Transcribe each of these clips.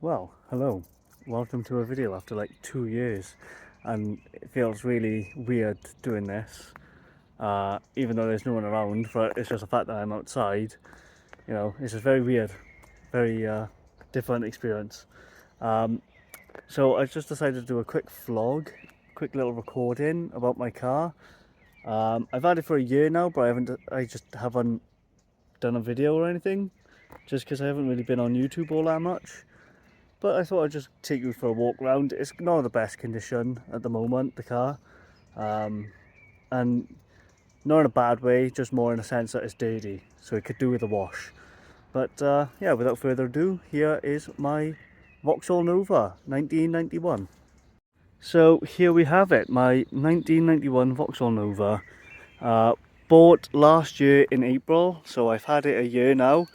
Well, hello. Welcome to a video after like 2 years, and it feels really weird doing this, even though there's no one around, but it's just the fact that I'm outside. It's just very weird, very different experience. So I just decided to do a quick vlog, quick little recording about my car. I've had it for a year now, but I just haven't done a video or anything, just because I haven't really been on YouTube all that much. But I thought I'd just take you for a walk around. It's not the best condition at the moment, the car. And not in a bad way, just more in a sense that it's dirty. So it could do with a wash. But yeah, without further ado, here is my Vauxhall Nova, 1991. So here we have it, my 1991 Vauxhall Nova. Bought last year in April, so I've had it a year now.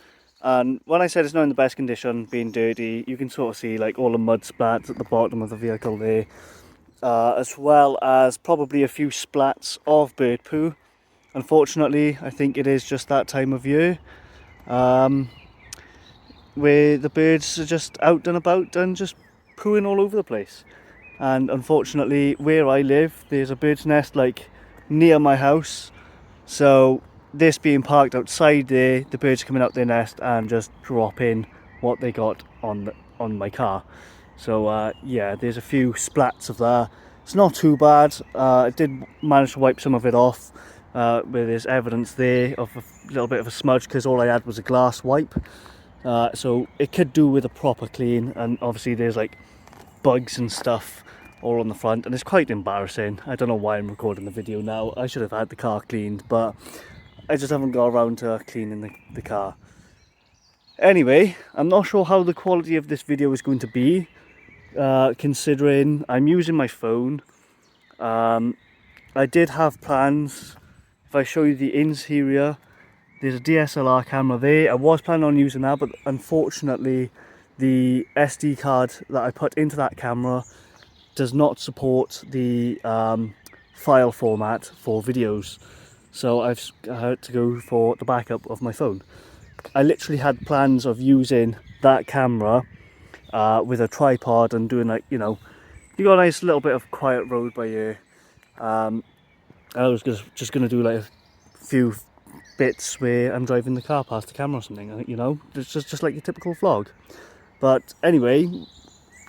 And when I said it's not in the best condition, being dirty, you can sort of see like all the mud splats at the bottom of the vehicle there, as well as probably a few splats of bird poo. Unfortunately, I think it is just that time of year where the birds are just out and about and just pooing all over the place. And unfortunately, where I live, there's a bird's nest like near my house, so this being parked outside there, the birds coming out their nest and just dropping what they got on my car. So yeah, there's a few splats of that. It's not too bad. I did manage to wipe some of it off, where there's evidence there of a little bit of a smudge, because all I had was a glass wipe. So it could do with a proper clean, and obviously there's like bugs and stuff all on the front, and it's quite embarrassing. I don't know why I'm recording the video now. I should have had the car cleaned, but I just haven't got around to cleaning the car. Anyway, I'm not sure how the quality of this video is going to be, considering I'm using my phone. I did have plans. If I show you the interior, there's a DSLR camera there. I was planning on using that, but unfortunately the SD card that I put into that camera does not support the file format for videos. So I've had to go for the backup of my phone. I literally had plans of using that camera with a tripod and doing like, you got a nice little bit of quiet road by here. I was just going to do like a few bits where I'm driving the car past the camera or something, it's just like your typical vlog. But anyway,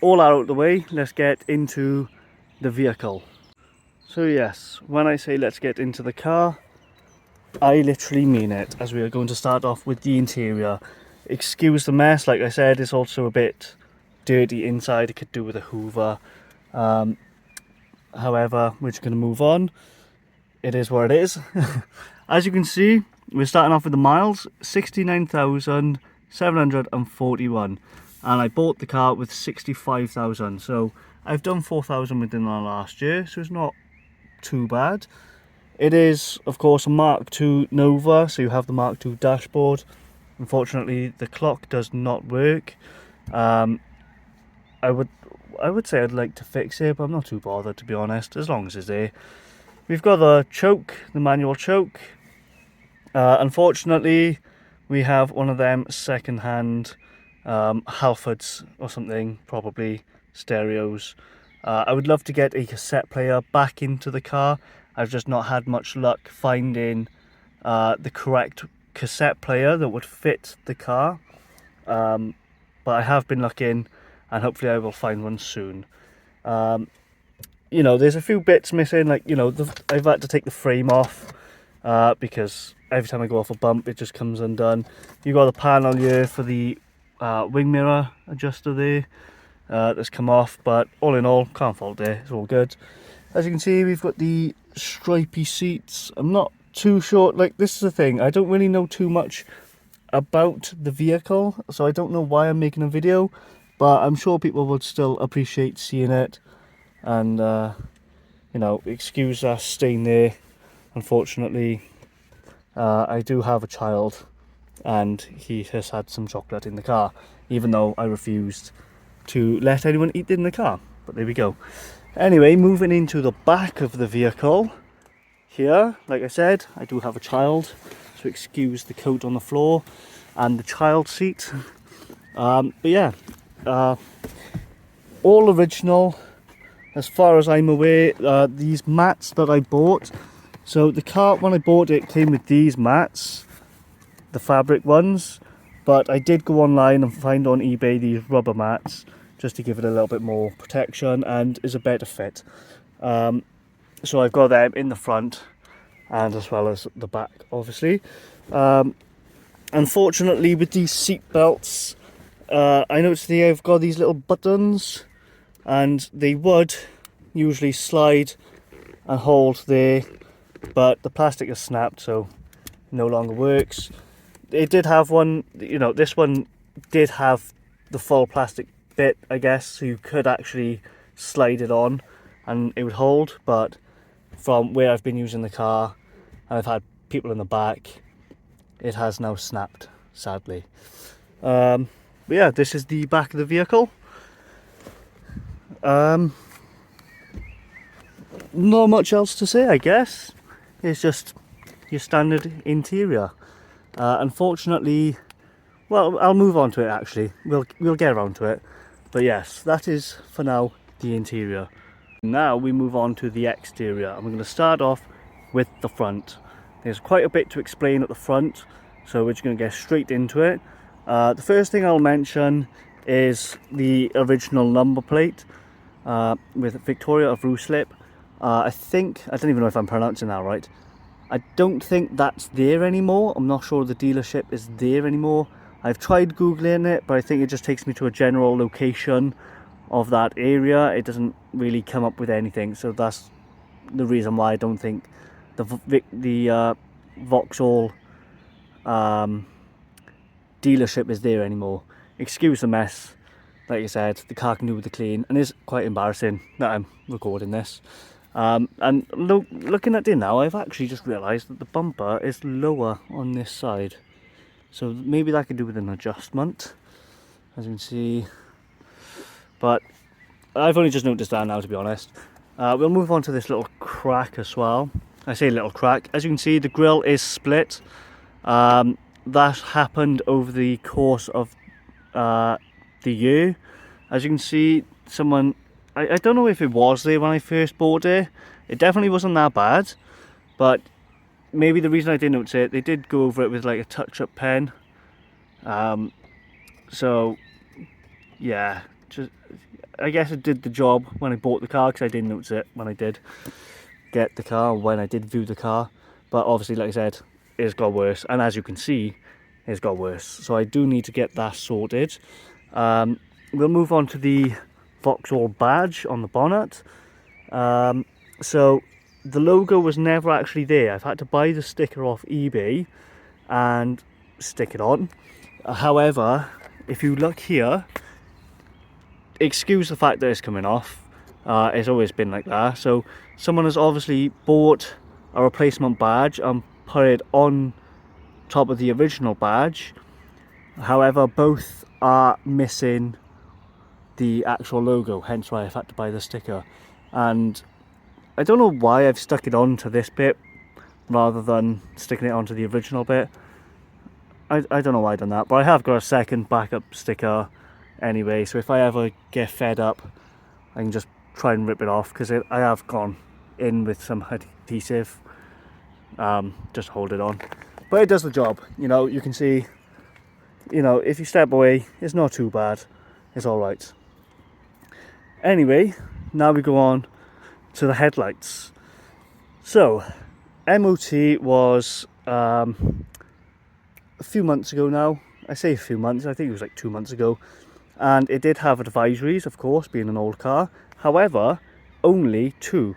all out of the way, let's get into the vehicle. So yes, when I say let's get into the car, I literally mean it, as we are going to start off with the interior. Excuse the mess, like I said, it's also a bit dirty inside. It could do with a hoover. However, we're just going to move on. It is what it is. As you can see, we're starting off with the miles, 69,741. And I bought the car with 65,000. So I've done 4,000 within the last year, so it's not too bad. It is, of course, a Mark II Nova, so you have the Mark II dashboard. Unfortunately, the clock does not work. I would say I'd like to fix it, but I'm not too bothered, to be honest, as long as it's there. We've got the choke, the manual choke. Unfortunately, we have one of them second-hand Halfords or something, probably stereos. I would love to get a cassette player back into the car. I've just not had much luck finding the correct cassette player that would fit the car, but I have been looking, and hopefully I will find one soon. There's a few bits missing, like I've had to take the frame off because every time I go off a bump it just comes undone. You got the panel here for the wing mirror adjuster there that's come off, but all in all, can't fault it, it's all good. As you can see, we've got the stripy seats. I'm not too sure, like, this is the thing, I don't really know too much about the vehicle, so I don't know why I'm making a video, but I'm sure people would still appreciate seeing it. And excuse that stain there. Unfortunately, I do have a child and he has had some chocolate in the car, even though I refused to let anyone eat it in the car, but there we go. Anyway, moving into the back of the vehicle here, like I said, I do have a child, so excuse the coat on the floor and the child seat. But yeah, all original as far as I'm aware. These mats that I bought, so the car when I bought it came with these mats, the fabric ones, but I did go online and find on eBay these rubber mats just to give it a little bit more protection and is a better fit. So I've got them in the front and as well as the back, obviously. Unfortunately, with these seat belts, I noticed they've got these little buttons, and they would usually slide and hold there, but the plastic has snapped, so no longer works. It did have one, you know, this one did have the full plastic bit, I guess, so you could actually slide it on and it would hold, but from where I've been using the car and I've had people in the back, it has now snapped, sadly. But yeah, this is the back of the vehicle. Not much else to say, I guess. It's just your standard interior. Unfortunately, well, I'll move on to it actually. We'll get around to it. But yes, that is for now the interior. Now we move on to the exterior, and we're going to start off with the front. There's quite a bit to explain at the front, so we're just going to get straight into it. The first thing I'll mention is the original number plate with Victoria of Ruislip. I don't even know if I'm pronouncing that right. I don't think that's there anymore. I'm not sure the dealership is there anymore. I've tried Googling it, but I think it just takes me to a general location of that area. It doesn't really come up with anything, so that's the reason why I don't think the Vauxhall dealership is there anymore. Excuse the mess. Like I said, the car can do with the clean, and it's quite embarrassing that I'm recording this. And looking at it now, I've actually just realised that the bumper is lower on this side, so maybe that could do with an adjustment, as you can see. But I've only just noticed that now, to be honest. We'll move on to this little crack as well. I say little crack. As you can see, the grille is split. That happened over the course of the year. As you can see, I don't know if it was there when I first bought it. It definitely wasn't that bad, but maybe the reason I didn't notice it, they did go over it with like a touch-up pen. So yeah, I guess it did the job when I bought the car, because I didn't notice it when I did get the car, when I did view the car. But obviously, like I said, it's got worse, and as you can see, it's got worse, so I do need to get that sorted. We'll move on to the Vauxhall badge on the bonnet. So the logo was never actually there. I've had to buy the sticker off eBay and stick it on. However, if you look here, excuse the fact that it's coming off, it's always been like that. So someone has obviously bought a replacement badge and put it on top of the original badge. However, both are missing the actual logo, hence why I've had to buy the sticker. And I don't know why I've stuck it onto this bit rather than sticking it onto the original bit. I don't know why I've done that, but I have got a second backup sticker anyway, so if I ever get fed up, I can just try and rip it off, because I have gone in with some adhesive just hold it on. But it does the job, you know. You can see, you know, if you step away, it's not too bad, it's alright. Anyway, now we go on to the headlights. So MOT was a few months ago now. I say a few months, I think it was like 2 months ago, and it did have advisories, of course, being an old car. However, only two.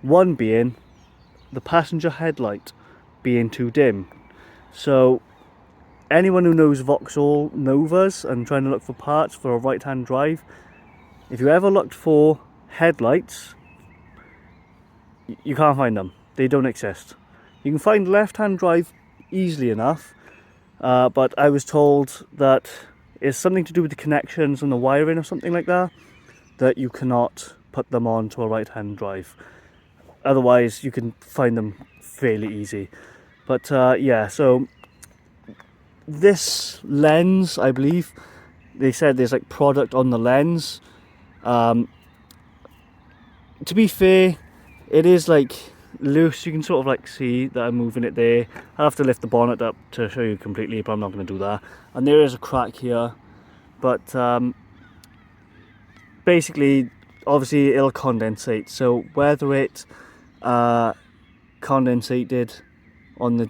One being the passenger headlight being too dim. So anyone who knows Vauxhall Novas and trying to look for parts for a right-hand drive, if you ever looked for headlights, you can't find them. They don't exist. You can find left-hand drive easily enough, but I was told that it's something to do with the connections and the wiring or something like that, that you cannot put them on to a right-hand drive. Otherwise, you can find them fairly easy. But yeah, so this lens, I believe, they said there's like product on the lens. To be fair, it is like loose. You can sort of like see that I'm moving it there. I'll have to lift the bonnet up to show you completely, but I'm not going to do that. And there is a crack here, but basically, obviously it'll condensate. So whether it condensated on the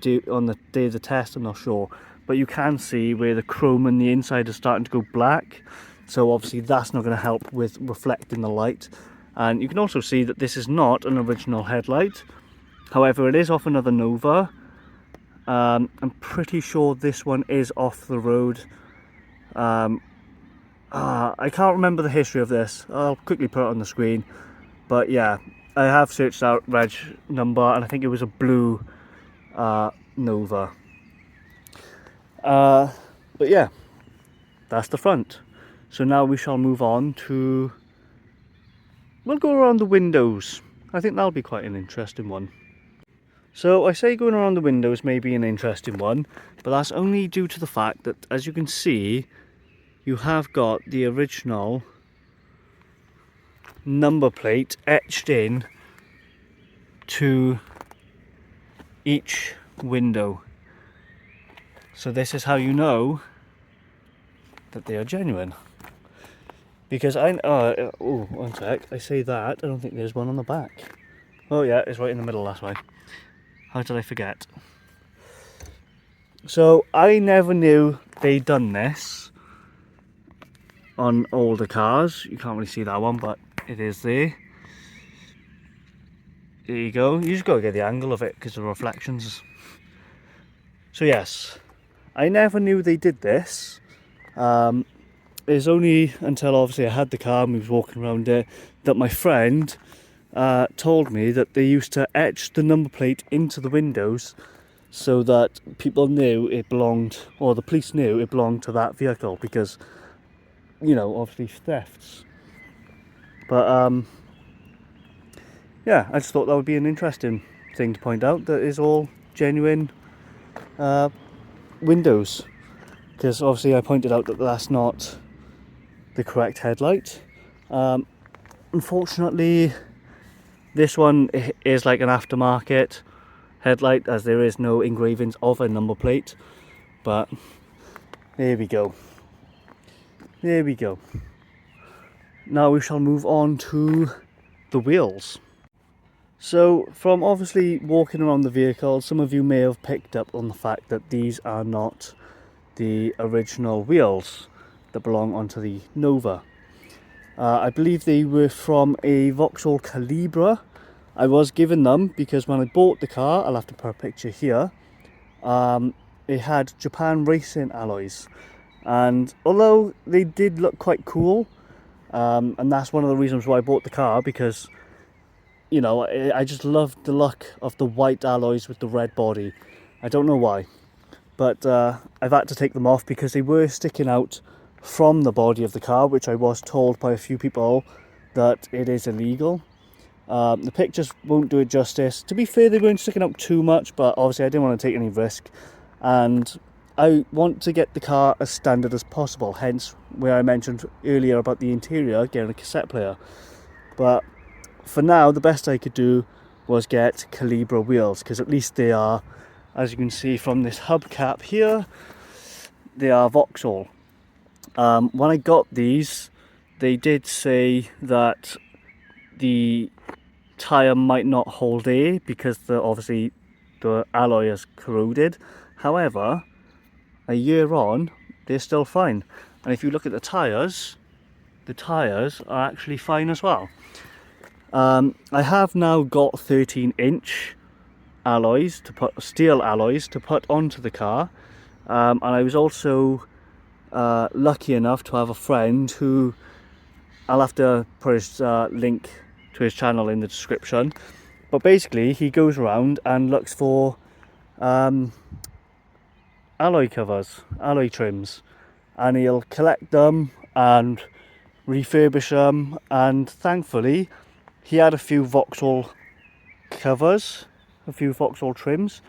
day of the test, I'm not sure. But you can see where the chrome on the inside is starting to go black. So obviously that's not going to help with reflecting the light. And you can also see that this is not an original headlight. However, it is off another Nova. I'm pretty sure this one is off the road. I can't remember the history of this. I'll quickly put it on the screen. But yeah, I have searched out reg number, and I think it was a blue Nova. But yeah, that's the front. So now we shall move on to, we'll go around the windows. I think that'll be quite an interesting one. So I say going around the windows may be an interesting one, but that's only due to the fact that, as you can see, you have got the original number plate etched in to each window. So this is how you know that they are genuine. Because one sec, I say that, I don't think there's one on the back. Oh yeah, it's right in the middle, that's why. How did I forget? So I never knew they'd done this on older cars. You can't really see that one, but it is there. There you go. You just got to get the angle of it because of the reflections. So yes, I never knew they did this. It's only until obviously I had the car and we was walking around it that my friend told me that they used to etch the number plate into the windows so that people knew it belonged, or the police knew it belonged to that vehicle, because, you know, obviously thefts. But yeah, I just thought that would be an interesting thing to point out, that is all genuine windows, because obviously I pointed out that that's not the correct headlight. Unfortunately, this one is like an aftermarket headlight, as there is no engravings of a number plate, but there we go. There we go. Now we shall move on to the wheels. So from obviously walking around the vehicle, some of you may have picked up on the fact that these are not the original wheels that belong onto the Nova. I believe they were from a Vauxhall Calibra. I was given them because when I bought the car, I'll have to put a picture here, it had Japan Racing alloys, and although they did look quite cool, and that's one of the reasons why I bought the car, because, you know, I just loved the look of the white alloys with the red body. I don't know why, but I've had to take them off because they were sticking out from the body of the car, which I was told by a few people that it is illegal. The pictures won't do it justice. To be fair, they weren't sticking out too much, but obviously I didn't want to take any risk, and I want to get the car as standard as possible, hence where I mentioned earlier about the interior, getting a cassette player. But for now, the best I could do was get Calibra wheels, because at least they are, as you can see from this hubcap here, they are Vauxhall. When I got these, they did say that the tyre might not hold air because obviously the alloy is corroded. However, a year on, they're still fine. And if you look at the tyres are actually fine as well. I have now got 13-inch alloys to put, steel alloys to put onto the car, and I was also lucky enough to have a friend who, I'll have to put his link to his channel in the description, but basically he goes around and looks for alloy covers, alloy trims, and he'll collect them and refurbish them, and thankfully he had a few Vauxhall covers, a few Vauxhall trims,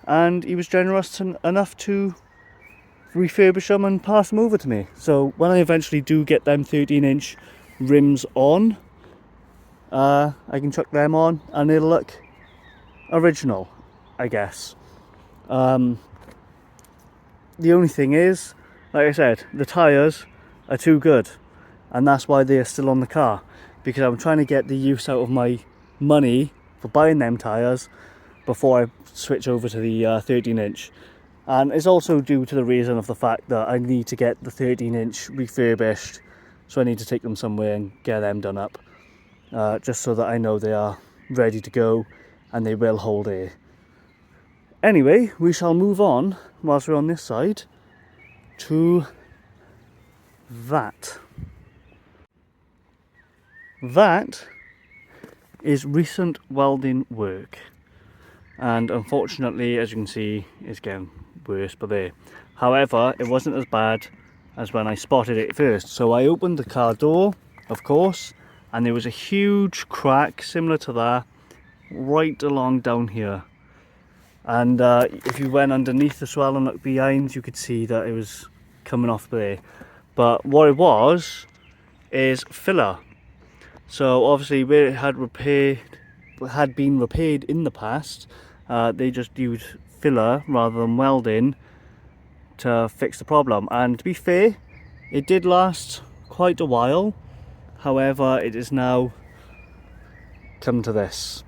and he was generous enough to refurbish them and pass them over to me. So when I eventually do get them 13-inch rims on, I can chuck them on and it'll look original, I guess. The only thing is, like I said, the tyres are too good, and that's why they're still on the car, because I'm trying to get the use out of my money for buying them tyres before I switch over to the 13-inch. And it's also due to the reason of the fact that I need to get the 13-inch refurbished, so I need to take them somewhere and get them done up, just so that I know they are ready to go and they will hold air. Anyway, we shall move on, whilst we're on this side, to that. That is recent welding work, and unfortunately, as you can see, it's getting worse by there. However, it wasn't as bad as when I spotted it first. So I opened the car door, of course, and there was a huge crack similar to that right along down here. And if you went underneath the swell and looked behind, you could see that it was coming off there. But what it was is filler. So obviously where it had been repaired in the past, they just used filler rather than welding to fix the problem. And to be fair, it did last quite a while. However, it is now come to this.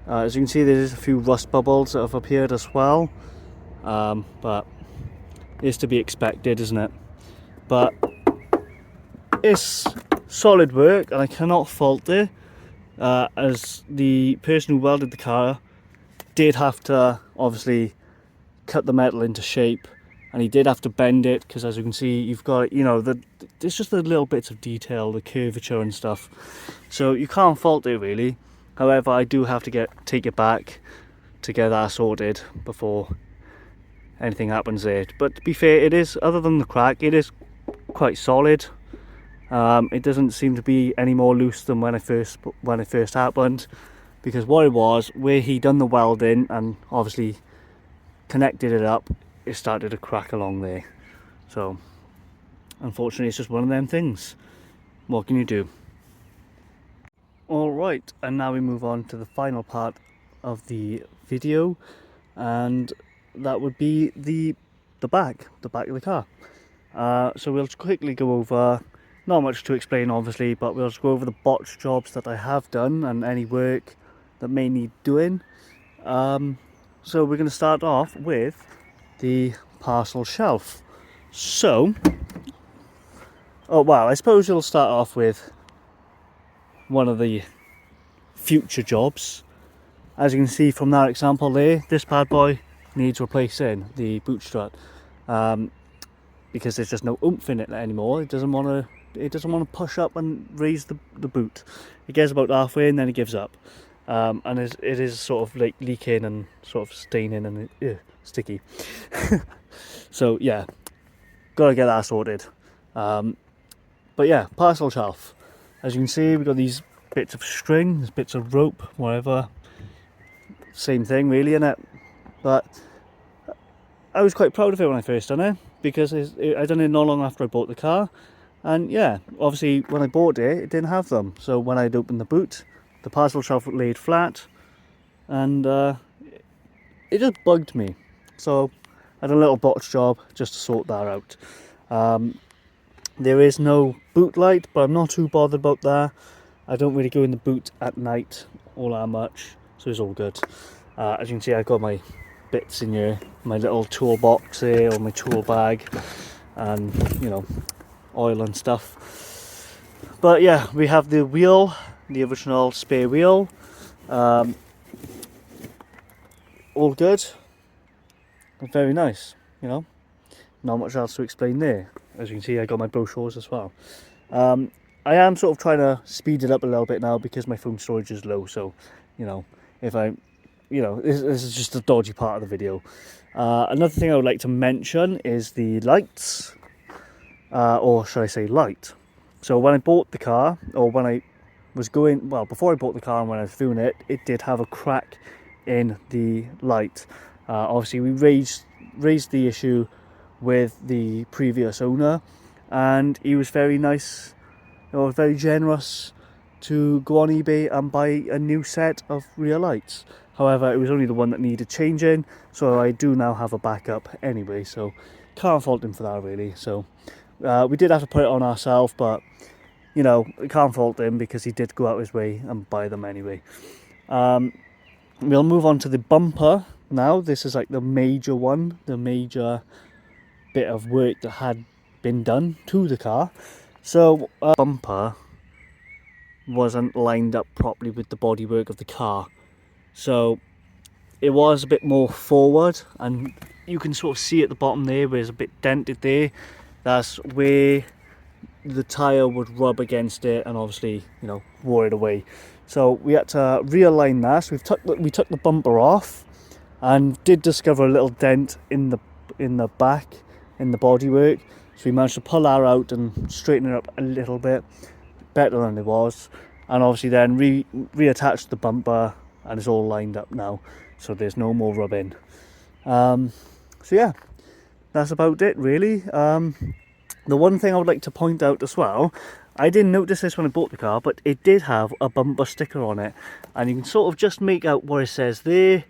As you can see, there's a few rust bubbles that have appeared as well, but it's to be expected, isn't it? But it's solid work and I cannot fault it, as the person who welded the car did have to obviously cut the metal into shape, and he did have to bend it, because as you can see, you've got, you know, there's just the little bits of detail, the curvature and stuff, so you can't fault it really. However, I do have to take it back to get that sorted before anything happens there. But to be fair, it is, other than the crack, it is quite solid. It doesn't seem to be any more loose than when it first happened, because what it was, where he done the welding and obviously connected it up, it started to crack along there. So unfortunately, it's just one of them things. What can you do? Alright, and now we move on to the final part of the video, and that would be the back of the car. So we'll quickly go over, not much to explain obviously, but we'll just go over the botch jobs that I have done and any work that may need doing. So we're going to start off with the parcel shelf. So, I suppose you'll start off with one of the future jobs. As you can see from that example there, this bad boy needs replacing, the boot strut, because there's just no oomph in it anymore. It doesn't want to push up and raise the boot. It gets about halfway and then it gives up, and it is sort of like leaking and sort of staining and sticky. So yeah, gotta get that sorted. But yeah, parcel shelf. As you can see, we've got these bits of string, these bits of rope, whatever. Same thing really, innit? But I was quite proud of it when I first done it, because I done it not long after I bought the car. And yeah, obviously when I bought it, it didn't have them. So when I'd opened the boot, the parcel shelf laid flat, and it just bugged me. So I had a little botch job just to sort that out. There is no boot light, but I'm not too bothered about that. I don't really go in the boot at night all that much, so it's all good. As you can see, I've got my bits in here, my little toolbox here, or my tool bag, and you know, oil and stuff. But yeah, we have the wheel, the original spare wheel, all good, and very nice, you know. Not much else to explain there. As you can see, I got my brochures as well. I am sort of trying to speed it up a little bit now because my phone storage is low. So, you know, this is just a dodgy part of the video. Another thing I would like to mention is the lights, or should I say light. So when I bought the car, or when I was going, well, before I bought the car and when I was doing it, it did have a crack in the light. Obviously, we raised the issue with the previous owner, and he was very nice, very generous to go on eBay and buy a new set of rear lights. However, it was only the one that needed changing, so I do now have a backup anyway, so can't fault him for that really. So we did have to put it on ourselves, but can't fault him because he did go out his way and buy them anyway. We'll move on to the bumper now. This is like the major one, the major bit of work that had been done to the car. So bumper wasn't lined up properly with the bodywork of the car, so it was a bit more forward, and you can sort of see at the bottom there where it's a bit dented there. That's where the tyre would rub against it and obviously wore it away. So we had to realign that. So we took the bumper off and did discover a little dent in the back in the bodywork. So we managed to pull that out and straighten it up a little bit better than it was, and obviously then reattached the bumper, and it's all lined up now, so there's no more rubbing. So yeah, that's about it really. The one thing I would like to point out as well, I didn't notice this when I bought the car, but it did have a bumper sticker on it, and you can sort of just make out what it says there,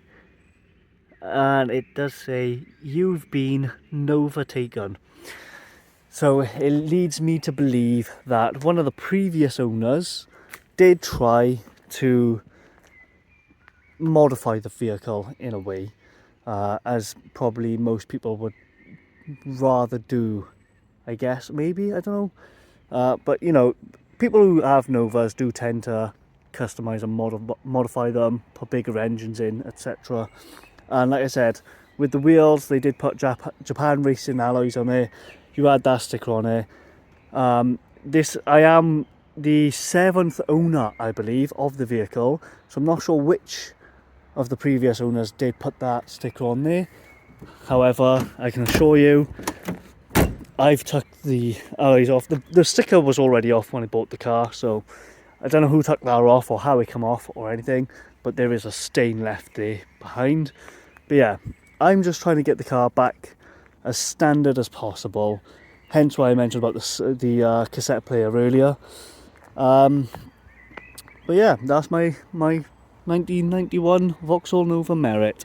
and it does say "You've been Nova taken." So it leads me to believe that one of the previous owners did try to modify the vehicle in a way, as probably most people would rather do, I guess, maybe, I don't know. But people who have Novas do tend to customize and modify them, put bigger engines in, etc. And like I said, with the wheels, they did put Japan Racing alloys on there. You had that sticker on there. I am the 7th owner, I believe, of the vehicle, so I'm not sure which of the previous owners did put that sticker on there. However, I can assure you, I've took the alloys off. The sticker was already off when I bought the car, so I don't know who took that off or how it came off or anything, but there is a stain left there behind. But yeah, I'm just trying to get the car back as standard as possible, hence why I mentioned about the cassette player earlier. But yeah, that's my 1991 Vauxhall Nova Merit,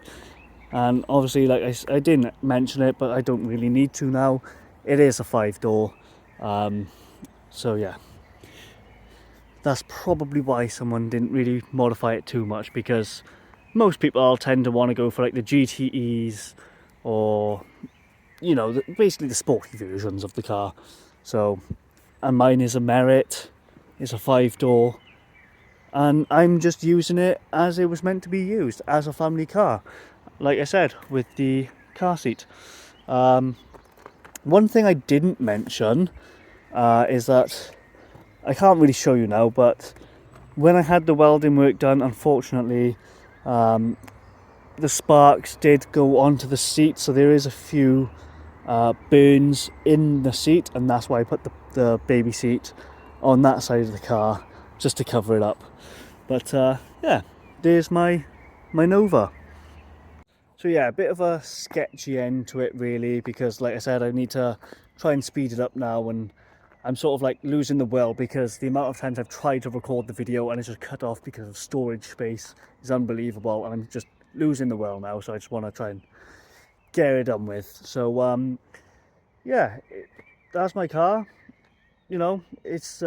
and obviously, like I didn't mention it, but I don't really need to now. It is a 5-door, so yeah, that's probably why someone didn't really modify it too much, because most people tend to want to go for like the GTEs or basically the sporty versions of the car. So, and mine is a Merit, it's a 5-door, and I'm just using it as it was meant to be used, as a family car, like I said, with the car seat. One thing I didn't mention is that I can't really show you now, but when I had the welding work done, unfortunately the sparks did go onto the seat, so there is a few burns in the seat, and that's why I put the baby seat on that side of the car, just to cover it up. But yeah, there's my Nova. So yeah, a bit of a sketchy end to it really, because like I said, I need to try and speed it up now, and I'm sort of like losing the will, because the amount of times I've tried to record the video and it's just cut off because of storage space is unbelievable, and I'm just losing the will now, so I just want to try and get it done with. So yeah, that's my car. It's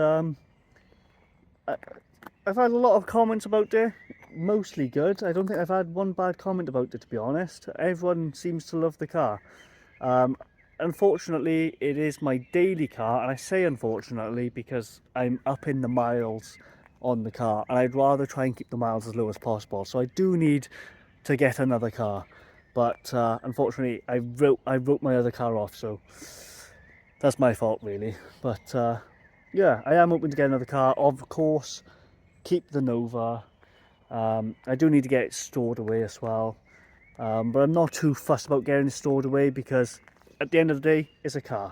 I've had a lot of comments about it, mostly good. I don't think I've had one bad comment about it, to be honest. Everyone seems to love the car. Unfortunately, it is my daily car, and I say unfortunately because I'm up in the miles on the car, and I'd rather try and keep the miles as low as possible. So I do need to get another car, but unfortunately I wrote my other car off, so that's my fault really. But yeah, I am hoping to get another car, of course. Keep the Nova. I do need to get it stored away as well, but I'm not too fussed about getting it stored away, because at the end of the day, it's a car.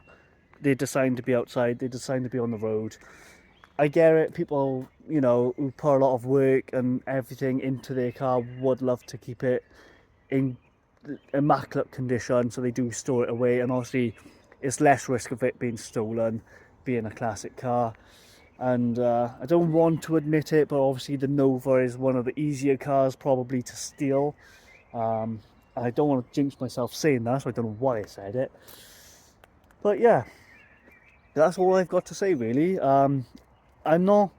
They're designed to be outside, they're designed to be on the road. I get it, people who put a lot of work and everything into their car would love to keep it in immaculate condition, so they do store it away, and obviously it's less risk of it being stolen, being a classic car. And I don't want to admit it, but obviously the Nova is one of the easier cars probably to steal. I don't want to jinx myself saying that, so I don't know why I said it. But yeah, that's all I've got to say really. I'm not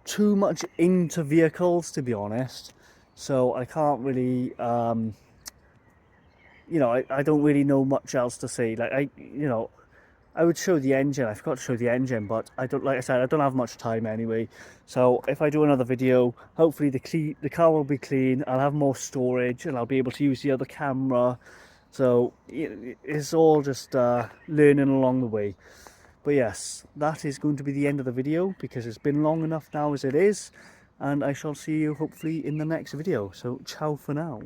too much into vehicles, to be honest, so I can't really I don't really know much else to say. Like I would show the engine. I forgot to show the engine, but I don't, like I said, I don't have much time anyway. So if I do another video, hopefully the car will be clean. I'll have more storage and I'll be able to use the other camera. So it's all just learning along the way. But yes, that is going to be the end of the video because it's been long enough now as it is. And I shall see you hopefully in the next video. So ciao for now.